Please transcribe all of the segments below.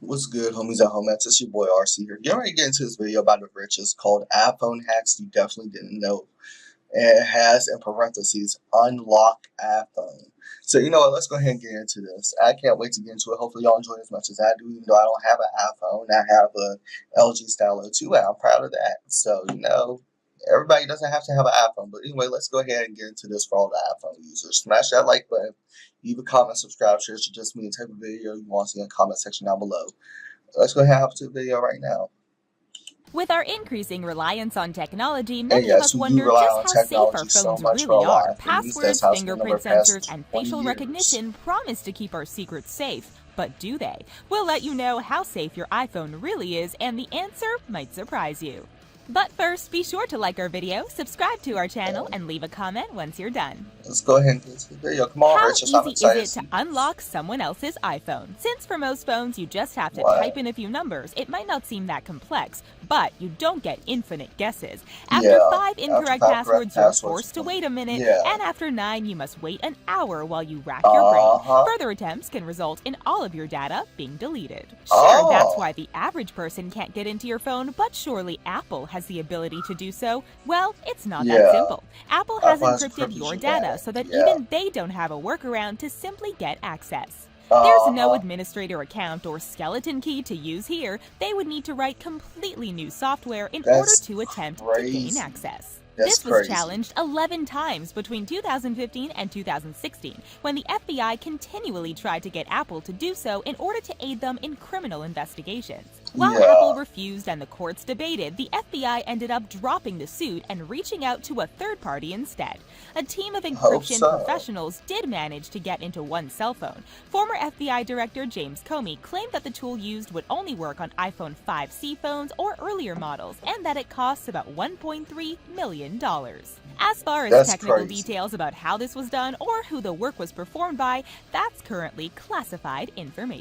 What's good, homies at home? It's your boy RC here. Getting ready to get into this video about the riches called iPhone hacks you definitely didn't know. And it has in parentheses, unlock iPhone. So you know what, let's go ahead and get into this. I can't wait to get into it. Hopefully y'all enjoy it as much as I do, even though I don't have an iPhone. I have a LG Stylo 2 and I'm proud of that. So, everybody doesn't have to have an iPhone. But anyway, let's go ahead and get into this for all the iPhone users. Smash that like button. Leave a comment, subscribe, share, suggest me the type of video you want to see in the comment section down below. Let's go ahead and hop to the video right now. With our increasing reliance on technology, And many of yes, us we wonder do rely just on how safe our technology so phones much for really our are. life. At least Passwords, that's how it's been fingerprint over the past sensors, and 20 facial years. recognition promise to keep our secrets safe. But do they? We'll let you know how safe your iPhone really is, and the answer might surprise you. But first, be sure to like our video, subscribe to our channel, and leave a comment once you're done. Let's go ahead and get into the video. Come on, How Rich, I'm easy excited. is it to unlock someone else's iPhone? Since for most phones you just have to What? type in a few numbers, it might not seem that complex, but you don't get infinite guesses. After Yeah, 5 incorrect after 5 passwords, correct you're passwords, forced to wait a minute, yeah. and after 9 you must wait an hour while you rack your brain. Further attempts can result in all of your data being deleted. Sure, that's why the average person can't get into your phone, but surely Apple has the ability to do so. Well, it's not that simple. Apple has encrypted your data so that even they don't have a workaround to simply get access. There's no administrator account or skeleton key to use here. They would need to write completely new software in order to attempt to gain access. This was challenged 11 times between 2015 and 2016, when the FBI continually tried to get Apple to do so in order to aid them in criminal investigations. While Apple refused and the courts debated, the FBI ended up dropping the suit and reaching out to a third party instead. A team of encryption professionals did manage to get into one cell phone. Former FBI Director James Comey claimed that the tool used would only work on iPhone 5C phones or earlier models, and that it costs about $1.3 million. As far as technical details about how this was done or who the work was performed by, that's currently classified information.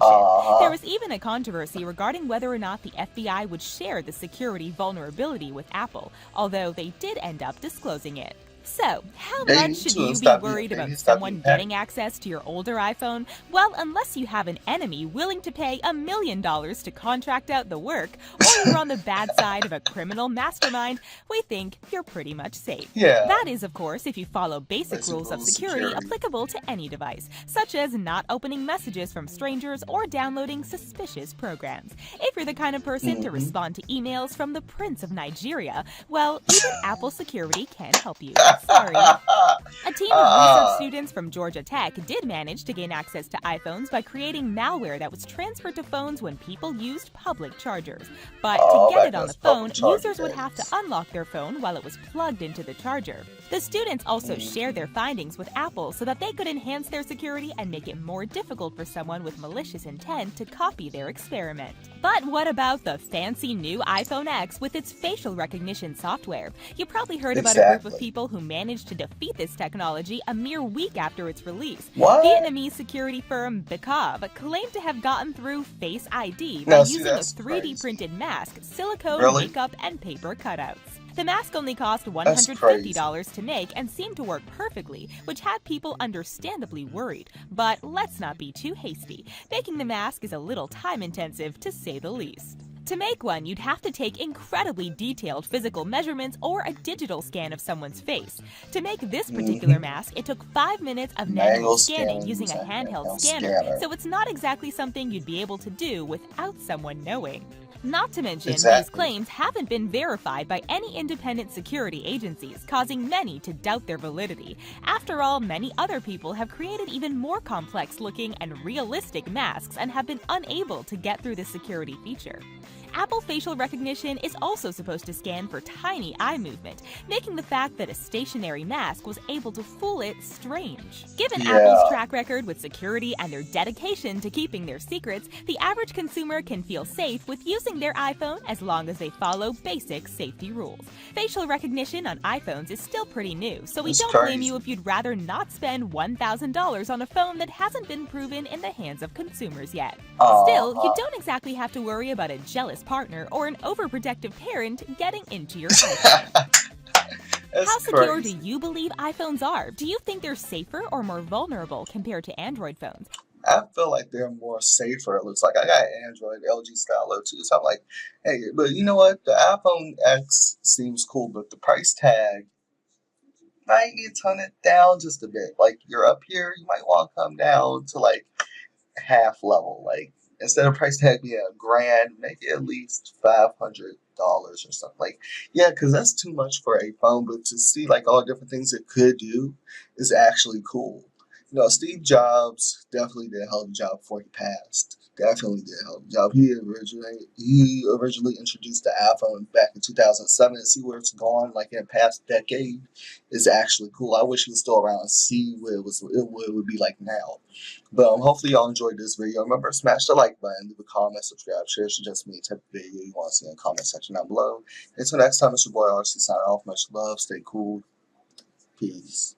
There was even a controversy regarding whether or not the FBI would share the security vulnerability with Apple, although they did end up disclosing it. So, how much should you be worried about someone getting access to your older iPhone? Well, unless you have an enemy willing to pay $1 million to contract out the work, or you're on the bad side of a criminal mastermind, we think you're pretty much safe. That is, of course, if you follow basic rules of security applicable to any device, such as not opening messages from strangers or downloading suspicious programs. If you're the kind of person to respond to emails from the Prince of Nigeria, well, even Apple Security can help you. Sorry. A team of research students from Georgia Tech did manage to gain access to iPhones by creating malware that was transferred to phones when people used public chargers. But to get it on the phone, users would have to unlock their phone while it was plugged into the charger. The students also shared their findings with Apple so that they could enhance their security and make it more difficult for someone with malicious intent to copy their experiment. But what about the fancy new iPhone X with its facial recognition software? You probably heard about a group of people who managed to defeat this technology a mere week after its release. Vietnamese security firm Bacab claimed to have gotten through Face ID by using a 3D printed mask, silicone, makeup, and paper cutouts. The mask only cost $150 to make and seemed to work perfectly, which had people understandably worried. But let's not be too hasty. Making the mask is a little time-intensive, to say the least. To make one, you'd have to take incredibly detailed physical measurements or a digital scan of someone's face. To make this particular mask, it took 5 minutes of manual scanning using a handheld scanner, so it's not exactly something you'd be able to do without someone knowing. Not to mention, these claims haven't been verified by any independent security agencies, causing many to doubt their validity. After all, many other people have created even more complex-looking and realistic masks and have been unable to get through the security feature. Apple facial recognition is also supposed to scan for tiny eye movement, making the fact that a stationary mask was able to fool it strange. Given Apple's track record with security and their dedication to keeping their secrets, the average consumer can feel safe with using their iPhone as long as they follow basic safety rules. Facial recognition on iPhones is still pretty new, so we don't blame you if you'd rather not spend $1,000 on a phone that hasn't been proven in the hands of consumers yet. Still, you don't exactly have to worry about a jealous partner or an overprotective parent getting into your iPhone. How secure do you believe iPhones are? Do you think they're safer or more vulnerable compared to Android phones? I feel like they're more safer. It looks like I got Android, LG Stylo too. So I'm like, hey, but you know what? The iPhone X seems cool, but the price tag might need to tone it down just a bit. Like you're up here, you might want to come down to like half level. Like instead of price tag being $1,000, make it at least $500 or something. Like yeah, because that's too much for a phone. But to see like all the different things it could do is actually cool. You know, Steve Jobs definitely did a hell of a job before he passed. Definitely did a hell of a job. He originally introduced the iPhone back in 2007, and see where it's gone like in the past decade is actually cool. I wish he was still around and see what it would be like now. But hopefully y'all enjoyed this video. Remember, smash the like button, leave a comment, subscribe, share, suggest me a type of video you want to see in the comment section down below. Until next time, it's your boy RC signing off. Much love, stay cool, peace.